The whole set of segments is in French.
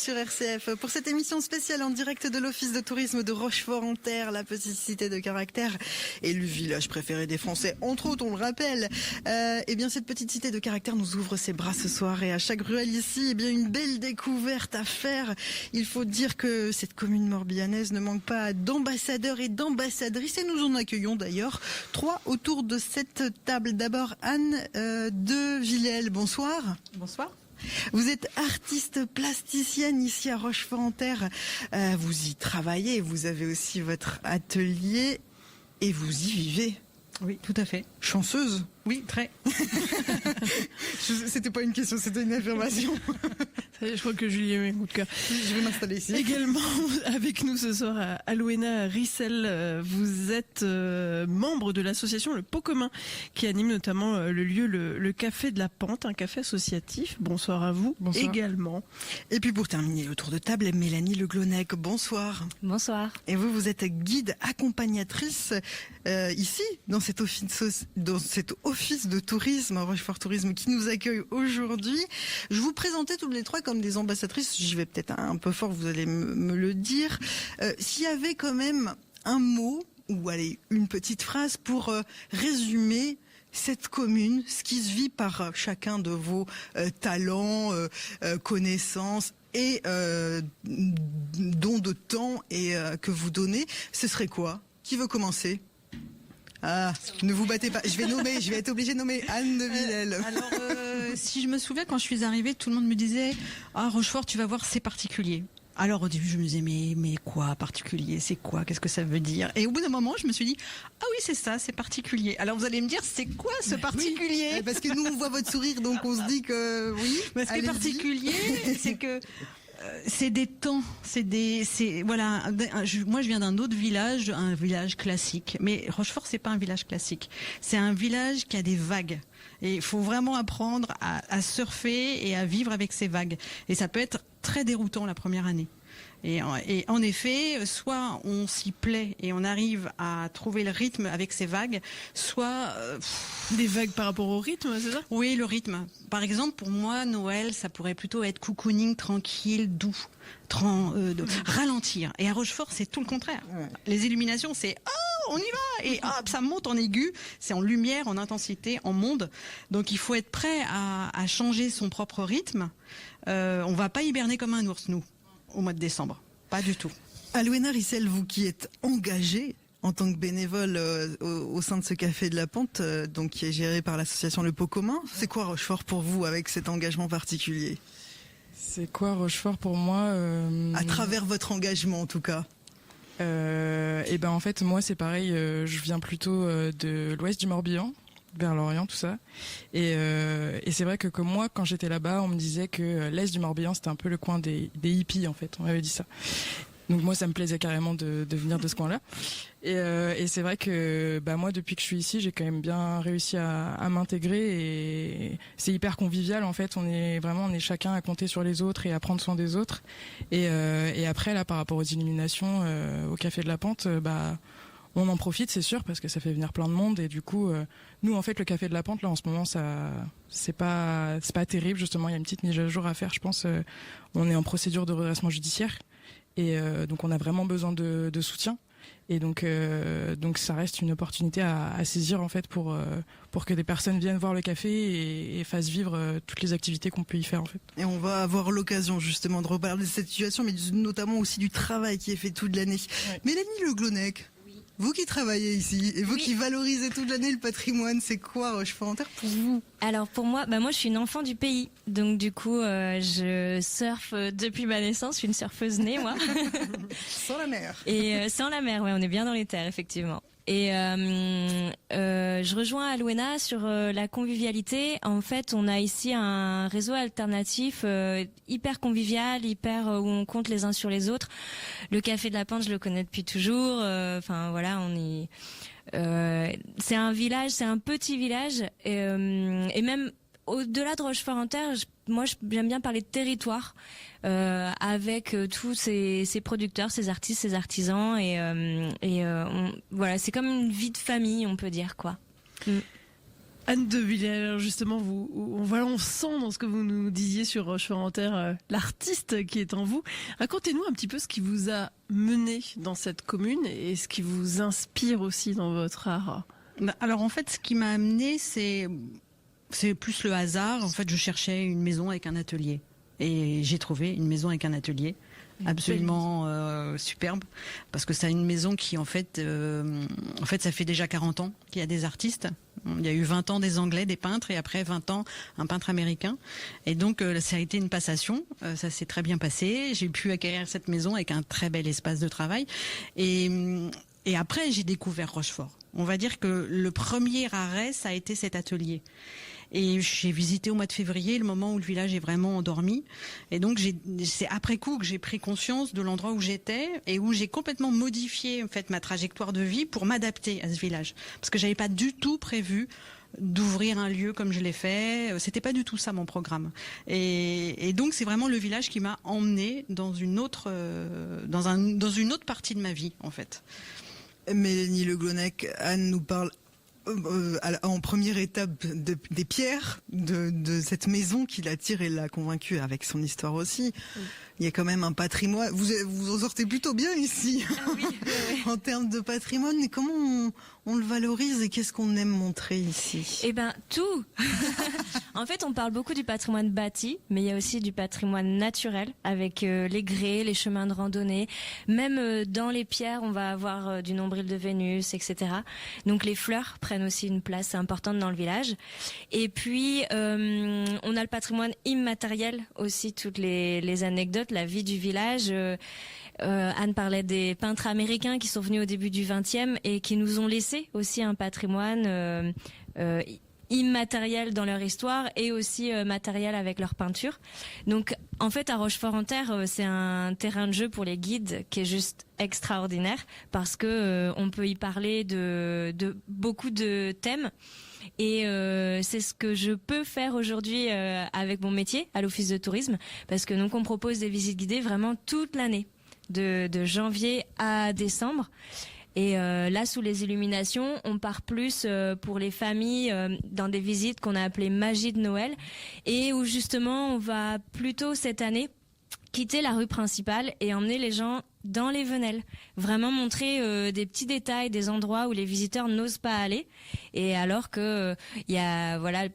sur RCF pour cette émission spéciale en direct de l'Office de tourisme de Rochefort-en-Terre, la petite cité de caractère et le village préféré des Français, entre autres, on le rappelle. Eh bien, cette petite cité de caractère nous ouvre ses bras ce soir et à chaque ruelle ici, eh bien, une belle découverte à faire. Il faut dire que cette commune morbihanaise ne manque pas d'ambassadeurs et d'ambassadrices et nous en accueillons d'ailleurs 3 autour de cette table. D'abord, Anne de Villèle, bonsoir. Bonsoir. Vous êtes artiste plasticienne ici à Rochefort-en-Terre. Vous y travaillez, vous avez aussi votre atelier et vous y vivez. Oui, tout à fait. Chanceuse? Oui, très. C'était pas une question, c'était une affirmation. Je crois que Julie a mis un coup de cœur. Je vais m'installer ici. Également avec nous ce soir, Alwena Rissel, vous êtes membre de l'association Le Pot Commun, qui anime notamment le lieu le Café de la Pente, un café associatif. Bonsoir à vous. Bonsoir. Également. Et puis pour terminer le tour de table, Mélanie Le Glonec, bonsoir. Bonsoir. Et vous êtes guide accompagnatrice ici, dans cet office de tourisme, Rochefort Tourisme, qui nous accueille aujourd'hui. Je vous présentais toutes les 3 comme des ambassadrices. J'y vais peut-être un peu fort, vous allez me le dire. S'il y avait quand même un mot, ou allez, une petite phrase pour résumer cette commune, ce qui se vit par chacun de vos talents, connaissances et dons de temps et que vous donnez, ce serait quoi? Qui veut commencer? Ah, ne vous battez pas. Je vais être obligée de nommer Anne de Villèle. Alors, si je me souviens, quand je suis arrivée, tout le monde me disait « Ah, Rochefort, tu vas voir, c'est particulier ». Alors au début, je me disais mais quoi particulier? C'est quoi? Qu'est-ce que ça veut dire? Et au bout d'un moment, je me suis dit ah oui, c'est ça, c'est particulier. Alors vous allez me dire c'est quoi ce particulier? Oui, parce que nous on voit votre sourire, donc on se dit que oui. Ce qui est particulier, c'est que c'est des temps, voilà. Moi, je viens d'un autre village, un village classique. Mais Rochefort, c'est pas un village classique. C'est un village qui a des vagues. Et il faut vraiment apprendre à surfer et à vivre avec ces vagues. Et ça peut être très déroutant la première année. Et en effet, soit on s'y plaît et on arrive à trouver le rythme avec ces vagues, soit des vagues par rapport au rythme, c'est ça? Oui, le rythme. Par exemple, pour moi, Noël, ça pourrait plutôt être cocooning, tranquille, doux, ralentir. Et à Rochefort, c'est tout le contraire. Ouais. Les illuminations, c'est on y va et hop, ça monte en aigu, c'est en lumière, en intensité, en monde. Donc il faut être prêt à changer son propre rythme. On va pas hiberner comme un ours, nous, au mois de décembre. Pas du tout. Alwena Rissel, vous qui êtes engagée en tant que bénévole au sein de ce Café de la Pente, donc qui est géré par l'association Le Pot Commun, c'est quoi Rochefort pour vous avec cet engagement particulier? C'est quoi Rochefort pour moi À travers votre engagement en tout cas. Et ben en fait moi c'est pareil, je viens plutôt de l'ouest du Morbihan, vers l'Orient, tout ça. Et c'est vrai que comme moi, quand j'étais là-bas, on me disait que l'est du Morbihan, c'était un peu le coin des hippies, en fait. On m'avait dit ça. Donc moi, ça me plaisait carrément de venir de ce coin-là. Et c'est vrai que moi, depuis que je suis ici, j'ai quand même bien réussi à m'intégrer. Et c'est hyper convivial, en fait. On est chacun à compter sur les autres et à prendre soin des autres. Et après, là, par rapport aux illuminations au Café de la Pente, on en profite, c'est sûr, parce que ça fait venir plein de monde. Et du coup, nous, en fait, le Café de la Pente, là, en ce moment, c'est pas terrible. Justement, il y a une petite mise à jour à faire, je pense. On est en procédure de redressement judiciaire. Et donc, on a vraiment besoin de soutien. Et donc ça reste une opportunité à saisir, en fait, pour que des personnes viennent voir le café et fassent vivre toutes les activités qu'on peut y faire, en fait. Et on va avoir l'occasion, justement, de reparler de cette situation, mais notamment aussi du travail qui est fait toute l'année. Ouais. Mélanie Le Glonec. Vous qui travaillez ici et vous qui valorisez toute l'année le patrimoine, c'est quoi Rochefort-en-Terre pour vous? Alors pour moi, moi je suis une enfant du pays, donc du coup je surfe depuis ma naissance, je suis une surfeuse née moi. Sans la mer. Et sans la mer, ouais, on est bien dans les terres effectivement. Et je rejoins Alwena sur la convivialité. En fait, on a ici un réseau alternatif hyper convivial, où on compte les uns sur les autres. Le Café de la Pente, je le connais depuis toujours. Enfin voilà, on est. C'est un village, c'est un petit village, et même au-delà de Rochefort-en-Terre, moi j'aime bien parler de territoire. Avec tous ces producteurs, ces artistes, ces artisans voilà, c'est comme une vie de famille, on peut dire quoi. Anne de Villers, justement, on sent dans ce que vous nous disiez sur Rochefort-en-Terre l'artiste qui est en vous. Racontez-nous un petit peu ce qui vous a mené dans cette commune et ce qui vous inspire aussi dans votre art. Alors en fait, ce qui m'a amené, c'est plus le hasard. En fait, je cherchais une maison avec un atelier. Et j'ai trouvé une maison avec un atelier absolument superbe, parce que c'est une maison qui en fait ça fait déjà 40 ans qu'il y a des artistes. Il y a eu 20 ans des Anglais, des peintres, et après 20 ans un peintre américain. Et donc ça a été une passation, ça s'est très bien passé. J'ai pu acquérir cette maison avec un très bel espace de travail. Et après j'ai découvert Rochefort. On va dire que le premier arrêt, ça a été cet atelier. Et j'ai visité au mois de février, le moment où le village est vraiment endormi. Et donc c'est après coup que j'ai pris conscience de l'endroit où j'étais et où j'ai complètement modifié en fait ma trajectoire de vie pour m'adapter à ce village. Parce que j'avais pas du tout prévu d'ouvrir un lieu comme je l'ai fait. C'était pas du tout ça mon programme. Et donc c'est vraiment le village qui m'a emmenée dans une autre partie de ma vie en fait. Mélanie Le Glonec, Anne nous parle en première étape des pierres de cette maison qui l'attire et l'a convaincue avec son histoire aussi. Il y a quand même un patrimoine. Vous en sortez plutôt bien ici. Ah oui, oui. En termes de patrimoine. Et comment on le valorise et qu'est-ce qu'on aime montrer ici? Eh ben, tout. En fait, on parle beaucoup du patrimoine bâti, mais il y a aussi du patrimoine naturel avec les grès, les chemins de randonnée. Même dans les pierres, on va avoir du nombril de Vénus, etc. Donc les fleurs prennent aussi une place importante dans le village. Et puis, on a le patrimoine immatériel aussi, toutes les anecdotes, la vie du village. Anne parlait des peintres américains qui sont venus au début du XXe et qui nous ont laissé aussi un patrimoine immatériel dans leur histoire et aussi matériel avec leur peinture. Donc en fait à Rochefort-en-Terre c'est un terrain de jeu pour les guides qui est juste extraordinaire parce que on peut y parler de beaucoup de thèmes. Et c'est ce que je peux faire aujourd'hui avec mon métier à l'Office de tourisme, parce que donc on propose des visites guidées vraiment toute l'année, de janvier à décembre. Et là, sous les illuminations, on part plus pour les familles dans des visites qu'on a appelées Magie de Noël, et où justement on va plutôt cette année quitter la rue principale et emmener les gens dans les Venelles. Vraiment montrer des petits détails, des endroits où les visiteurs n'osent pas aller. Et alors que il y a, voilà,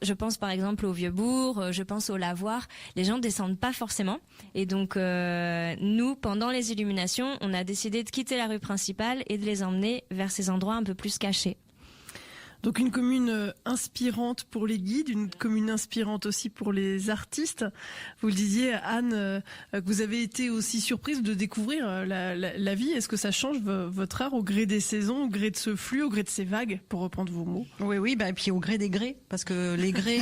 je pense par exemple au Vieux-Bourg, je pense au Lavoir. Les gens descendent pas forcément. Et donc nous, pendant les illuminations, on a décidé de quitter la rue principale et de les emmener vers ces endroits un peu plus cachés. Donc une commune inspirante pour les guides, une commune inspirante aussi pour les artistes. Vous le disiez, Anne, que vous avez été aussi surprise de découvrir la vie. Est-ce que ça change votre art au gré des saisons, au gré de ce flux, au gré de ces vagues, pour reprendre vos mots? Oui, et puis au gré des grès, parce que les grès,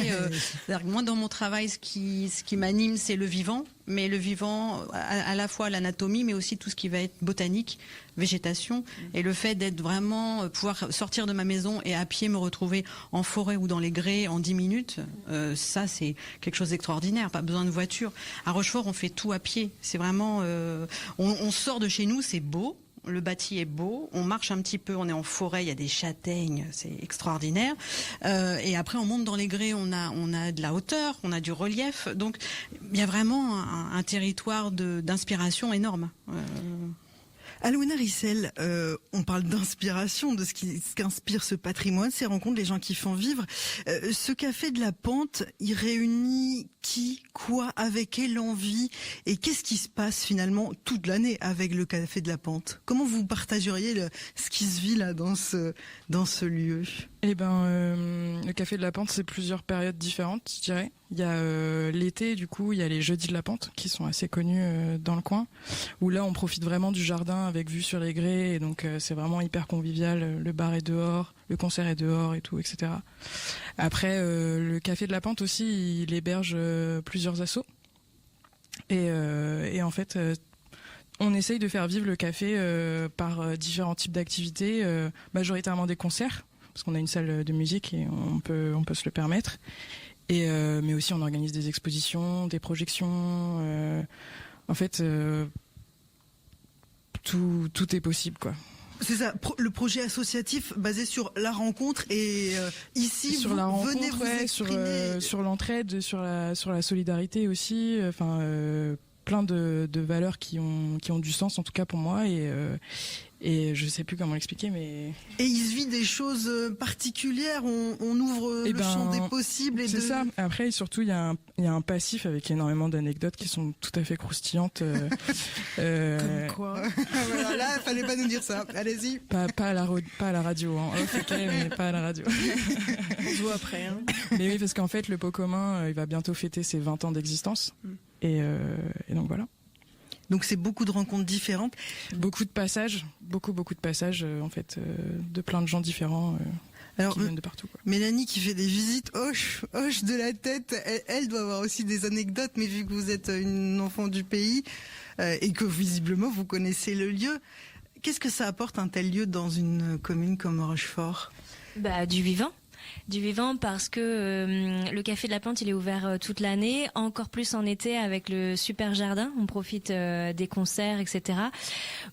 moi dans mon travail, ce qui m'anime, c'est le vivant. Mais le vivant, à la fois l'anatomie, mais aussi tout ce qui va être botanique, végétation, et le fait d'être vraiment, pouvoir sortir de ma maison et à pied me retrouver en forêt ou dans les grès en 10 minutes, ça c'est quelque chose d'extraordinaire, pas besoin de voiture. À Rochefort, on fait tout à pied, c'est vraiment, on sort de chez nous, c'est beau. Le bâti est beau, on marche un petit peu, on est en forêt, il y a des châtaignes, c'est extraordinaire. Et après, on monte dans les grès, on a de la hauteur, on a du relief. Donc, il y a vraiment un territoire d'inspiration énorme. Alwena Rissel, on parle d'inspiration, de ce qu'inspire ce patrimoine, ces rencontres, les gens qui font vivre. Ce café de la Pente, il réunit qui, quoi, avec quelle envie, et qu'est-ce qui se passe finalement toute l'année avec le café de la Pente? Comment vous partageriez ce qui se vit là dans ce lieu? Eh ben, le café de la Pente, c'est plusieurs périodes différentes, je dirais. Il y a l'été, du coup, il y a les jeudis de la Pente qui sont assez connus dans le coin, où là, on profite vraiment du jardin avec vue sur les grès, et donc c'est vraiment hyper convivial. Le bar est dehors, le concert est dehors et tout, etc. Après, le café de la Pente aussi, il héberge plusieurs assos, et en fait, on essaye de faire vivre le café par différents types d'activités, majoritairement des concerts, parce qu'on a une salle de musique et on peut se le permettre. Et mais aussi on organise des expositions, des projections. En fait, tout est possible, quoi. C'est ça, le projet associatif basé sur la rencontre et ici sur vous la venez rencontre, vous ouais, exprimer. sur l'entraide, sur la solidarité aussi. Enfin, plein de valeurs qui ont du sens en tout cas pour moi et je sais plus comment l'expliquer, mais Et il se vit des choses particulières. On ouvre le champ des possibles et c'est ça. Après, surtout, il y a un passif avec énormément d'anecdotes qui sont tout à fait croustillantes. Comme quoi. Voilà, là, fallait pas nous dire ça. Allez-y. Pas à la radio, hein. Off, ok, mais pas à la radio. On se voit après. Hein. Mais oui, parce qu'en fait, le pot commun, il va bientôt fêter ses 20 ans d'existence. Et donc voilà. Donc c'est beaucoup de rencontres différentes. Beaucoup de passages, beaucoup de passages en fait, de plein de gens différents Alors, qui viennent de partout. Quoi. Mélanie qui fait des visites hoche de la tête, elle doit avoir aussi des anecdotes, mais vu que vous êtes une enfant du pays et que visiblement vous connaissez le lieu, qu'est-ce que ça apporte un tel lieu dans une commune comme Rochefort ? Bah, du vivant parce que le Café de la Plante il est ouvert toute l'année, encore plus en été avec le super jardin, on profite des concerts, etc.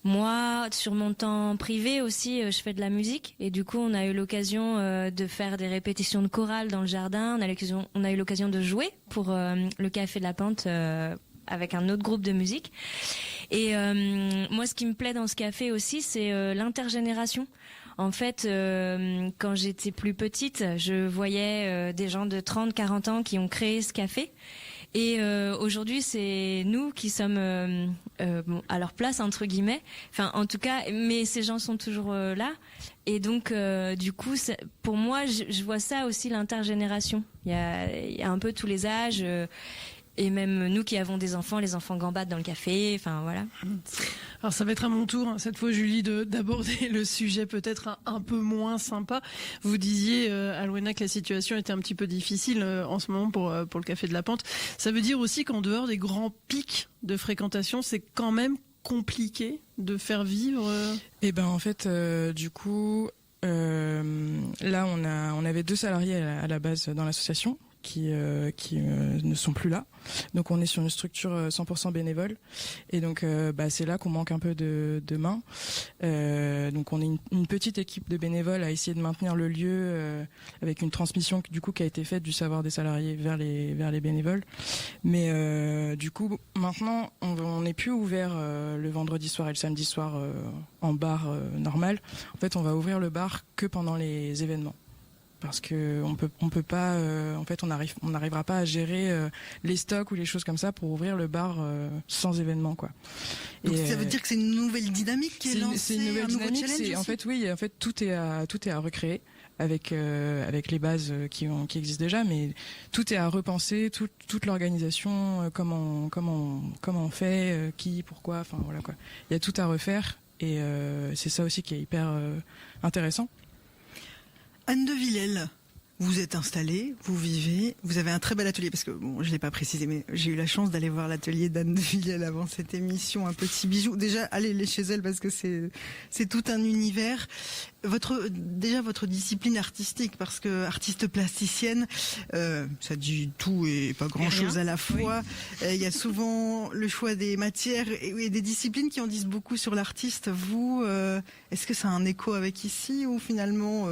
Moi, sur mon temps privé aussi, je fais de la musique et du coup on a eu l'occasion de faire des répétitions de chorale dans le jardin, on a eu l'occasion de jouer pour le Café de la Plante avec un autre groupe de musique. Et moi ce qui me plaît dans ce café aussi c'est l'intergénération. En fait, quand j'étais plus petite, je voyais des gens de 30, 40 ans qui ont créé ce café. Et aujourd'hui, c'est nous qui sommes à leur place, entre guillemets. Enfin, en tout cas, mais ces gens sont toujours là. Et donc, du coup, pour moi, je vois ça aussi, l'intergénération. Il y a un peu tous les âges. Et même nous qui avons des enfants, les enfants gambadent dans le café, enfin voilà. Alors ça va être à mon tour, cette fois Julie, d'aborder le sujet peut-être un peu moins sympa. Vous disiez, Alwena, que la situation était un petit peu difficile en ce moment pour le Café de la Pente. Ça veut dire aussi qu'en dehors des grands pics de fréquentation, c'est quand même compliqué de faire vivre Et ben en fait, du coup, là on avait 2 salariés à la base dans l'association qui ne sont plus là. Donc on est sur une structure 100% bénévole et donc c'est là qu'on manque un peu de mains. Donc on est une petite équipe de bénévoles à essayer de maintenir le lieu avec une transmission du coup qui a été faite du savoir des salariés vers les bénévoles. Mais du coup maintenant on n'est plus ouvert le vendredi soir et le samedi soir en bar normal. En fait on va ouvrir le bar que pendant les événements. Parce que on peut pas, en fait, on n'arrivera pas à gérer les stocks ou les choses comme ça pour ouvrir le bar sans événement, quoi. Donc ça veut dire que c'est une nouvelle dynamique qui est lancée, c'est une nouvelle dynamique. En fait, tout est à recréer avec les bases qui existent déjà, mais tout est à repenser, toute l'organisation, comment on fait, qui, pourquoi, enfin voilà quoi. Il y a tout à refaire et c'est ça aussi qui est hyper intéressant. Anne de Villèle, vous êtes installée, vous vivez, vous avez un très bel atelier, parce que bon, je l'ai pas précisé, mais j'ai eu la chance d'aller voir l'atelier d'Anne de Villèle avant cette émission, un petit bijou. Déjà, allez chez elle parce que c'est tout un univers. Votre discipline artistique, parce que artiste plasticienne, ça dit tout et pas grand chose à la fois. Il y a souvent le choix des matières et des disciplines qui en disent beaucoup sur l'artiste. Vous, est-ce que ça a un écho avec ici ou finalement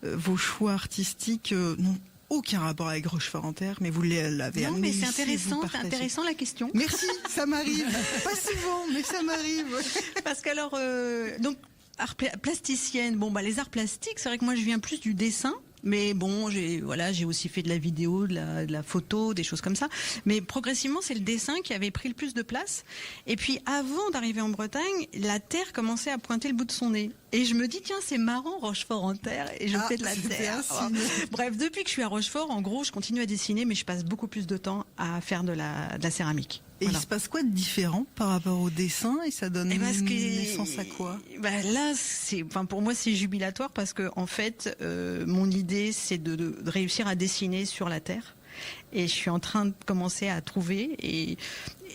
vos choix artistiques n'ont aucun rapport avec Rochefort-en-Terre, mais vous l'avez amené ici. Non, mais c'est intéressant la question. Merci, ça m'arrive. Pas souvent, mais ça m'arrive. Parce qu'alors, donc, plasticienne, les arts plastiques, c'est vrai que moi je viens plus du dessin. Mais bon, j'ai aussi fait de la vidéo, de la photo, des choses comme ça. Mais progressivement, c'est le dessin qui avait pris le plus de place. Et puis, avant d'arriver en Bretagne, la terre commençait à pointer le bout de son nez. Et je me dis, tiens, c'est marrant, Rochefort-en-Terre, et je fais de la terre. Bref, depuis que je suis à Rochefort, en gros, je continue à dessiner, mais je passe beaucoup plus de temps à faire de la céramique. Et voilà. Il se passe quoi de différent par rapport au dessin et ça donne naissance à quoi ? Là, pour moi, c'est jubilatoire parce que en fait, mon idée, c'est de réussir à dessiner sur la terre. Et je suis en train de commencer à trouver.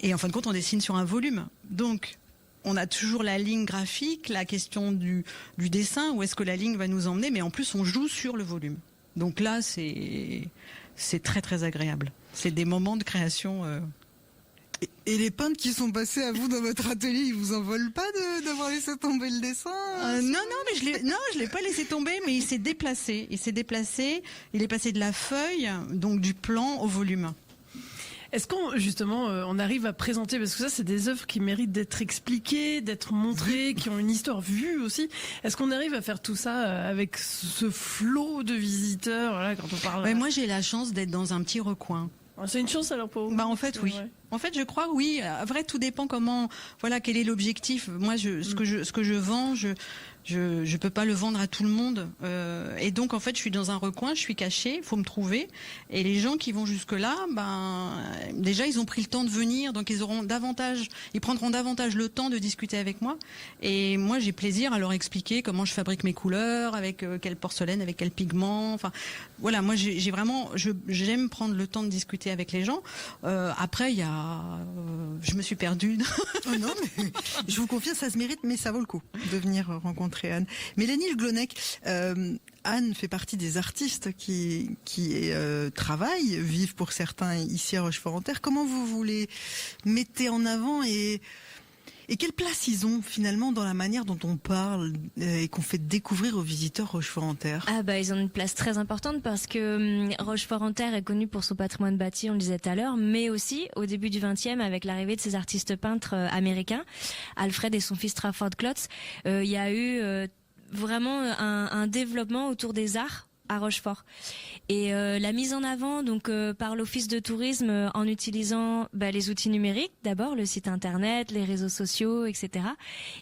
Et en fin de compte, on dessine sur un volume. Donc, on a toujours la ligne graphique, la question du dessin, où est-ce que la ligne va nous emmener, mais en plus, on joue sur le volume. Donc là, c'est très, très agréable. C'est des moments de création Et les peintres qui sont passés à vous dans votre atelier, ils vous en veulent pas d'avoir laissé tomber le dessin? Non, mais je l'ai pas laissé tomber, mais il s'est déplacé. Il est passé de la feuille, donc du plan au volume. Est-ce qu'on justement on arrive à présenter, parce que ça c'est des œuvres qui méritent d'être expliquées, d'être montrées, qui ont une histoire vue aussi. Est-ce qu'on arrive à faire tout ça avec ce flot de visiteurs là, quand on parle? Ouais, moi j'ai la chance d'être dans un petit recoin. C'est une chance alors pour vous? Bah en fait oui. Ouais. En fait, je crois oui. À vrai, tout dépend quel est l'objectif. Moi, ce que je vends, je peux pas le vendre à tout le monde. Et donc, en fait, je suis dans un recoin, je suis cachée, faut me trouver. Et les gens qui vont jusque là, déjà, ils ont pris le temps de venir, donc ils prendront davantage le temps de discuter avec moi. Et moi, j'ai plaisir à leur expliquer comment je fabrique mes couleurs, avec quelle porcelaine, avec quel pigment. Enfin, voilà, moi, j'aime prendre le temps de discuter avec les gens. Après, il y a je me suis perdue. Oh non, mais je vous confie, ça se mérite, mais ça vaut le coup de venir rencontrer Anne. Mélanie Le Glonec, Anne fait partie des artistes qui travaillent, vivent pour certains ici à Rochefort-en-Terre. Comment vous les mettez en avant et quelle place ils ont finalement dans la manière dont on parle et qu'on fait découvrir aux visiteurs Rochefort-en-Terre? Ils ont une place très importante parce que Rochefort-en-Terre est connu pour son patrimoine bâti, on le disait tout à l'heure, mais aussi au début du XXe avec l'arrivée de ces artistes peintres américains, Alfred et son fils Trafford Klotz, il y a eu vraiment un développement autour des arts à Rochefort. Et la mise en avant donc par l'Office de tourisme en utilisant les outils numériques, d'abord le site internet, les réseaux sociaux, etc.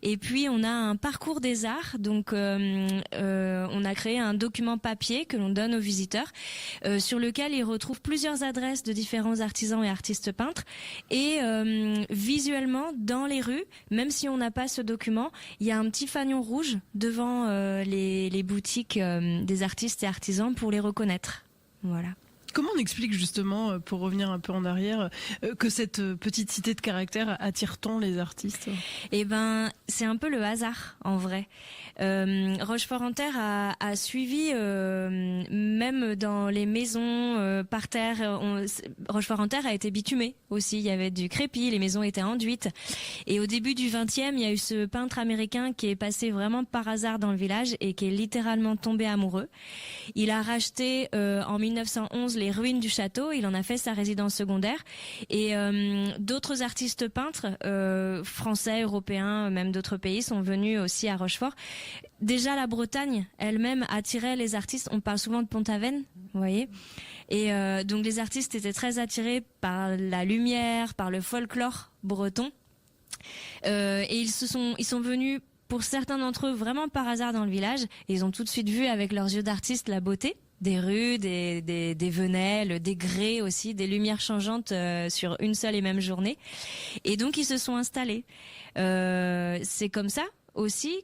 Et puis on a un parcours des arts, donc on a créé un document papier que l'on donne aux visiteurs sur lequel ils retrouvent plusieurs adresses de différents artisans et artistes peintres. Et visuellement dans les rues, même si on n'a pas ce document, il y a un petit fanion rouge devant les boutiques des artistes et artisans pour les reconnaître. Voilà. Comment on explique justement, pour revenir un peu en arrière, que cette petite cité de caractère attire tant les artistes? C'est un peu le hasard en vrai. Rochefort-en-Terre a suivi, même dans les maisons par terre. Rochefort-en-Terre a été bitumé aussi. Il y avait du crépi, les maisons étaient enduites. Et au début du XXe, il y a eu ce peintre américain qui est passé vraiment par hasard dans le village et qui est littéralement tombé amoureux. Il a racheté en 1911 les ruines du château, il en a fait sa résidence secondaire. Et d'autres artistes peintres, français, européens, même d'autres pays, sont venus aussi à Rochefort. Déjà, la Bretagne elle-même attirait les artistes. On parle souvent de Pont-Aven, vous voyez. Et donc les artistes étaient très attirés par la lumière, par le folklore breton. Et ils sont venus, pour certains d'entre eux, vraiment par hasard dans le village. Et ils ont tout de suite vu avec leurs yeux d'artistes la beauté des rues, des venelles, des grès aussi, des lumières changeantes sur une seule et même journée. Et donc ils se sont installés. C'est comme ça aussi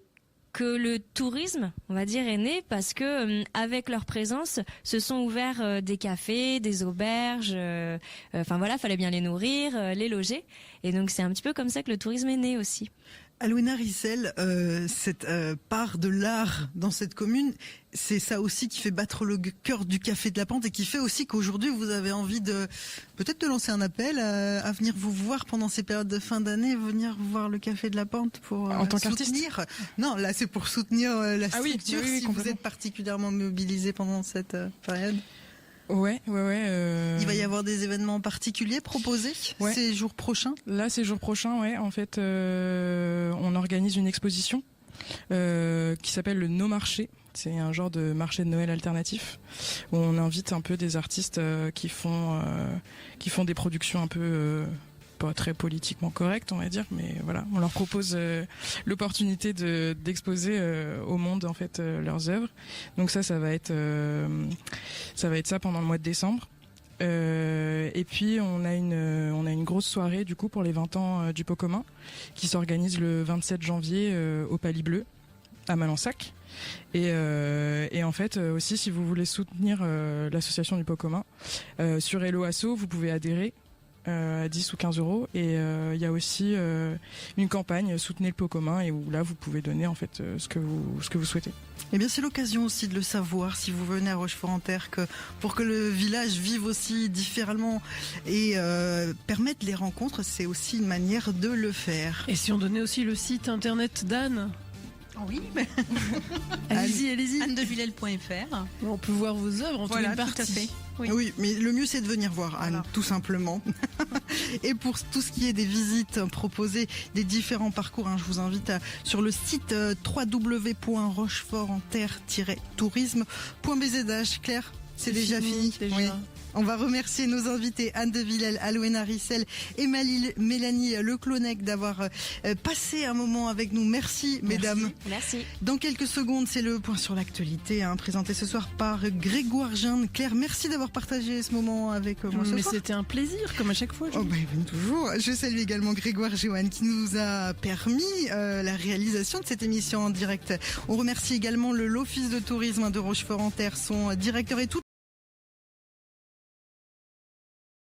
que le tourisme, on va dire, est né, parce que avec leur présence, se sont ouverts des cafés, des auberges. Fallait bien les nourrir, les loger. Et donc c'est un petit peu comme ça que le tourisme est né aussi. Alwena Rissel, cette part de l'art dans cette commune, c'est ça aussi qui fait battre le cœur du Café de la Pente et qui fait aussi qu'aujourd'hui vous avez envie peut-être de lancer un appel à venir vous voir pendant ces périodes de fin d'année, venir voir le Café de la Pente pour en tant soutenir. qu'artiste. Non, là c'est pour soutenir la structure, oui, si vous êtes particulièrement mobilisé pendant cette période. Ouais. Il va y avoir des événements particuliers proposés ces jours prochains? Là, ces jours prochains, en fait, on organise une exposition qui s'appelle le No Marché. C'est un genre de marché de Noël alternatif où on invite un peu des artistes qui font des productions un peu pas très politiquement correctes, on va dire, mais voilà, on leur propose l'opportunité d'exposer au monde en fait leurs œuvres. Donc ça va être ça pendant le mois de décembre. Et puis on a une grosse soirée du coup pour les 20 ans du Pot commun qui s'organise le 27 janvier au Palais Bleu à Malensac. Et en fait aussi, si vous voulez soutenir l'association du Pot commun, sur Hello Asso, vous pouvez adhérer à 10 ou 15 euros. Et il y a aussi une campagne Soutenez le pot commun, et où là vous pouvez donner en fait ce que vous souhaitez. Eh bien, c'est l'occasion aussi de le savoir si vous venez à Rochefort-en-Terre, que pour que le village vive aussi différemment et permette les rencontres, c'est aussi une manière de le faire. Et si on donnait aussi le site internet d'Anne? Oui, Allez-y. annedevillel.fr. On peut voir vos œuvres en Voilà, toute une tout à partie. fait. Oui, mais le mieux c'est de venir voir Anne, Voilà. tout simplement. Et pour tout ce qui est des visites proposées, des différents parcours, je vous invite sur le site www.rochefortenterre-tourisme.bzh. Claire, c'est déjà fini. déjà. Oui. On va remercier nos invités Anne de Villel, Alwena Rissel et Mélanie Leclonec d'avoir passé un moment avec nous. Merci, mesdames. Merci. Dans quelques secondes, c'est le point sur l'actualité, présenté ce soir par Grégoire Jeanne. Claire, merci d'avoir partagé ce moment avec moi ce Mais soir. c'était un plaisir, comme à chaque fois. Oh toujours. Je salue également Grégoire Joanne qui nous a permis la réalisation de cette émission en direct. On remercie également l'Office de tourisme de Rochefort-en-Terre, son directeur et toute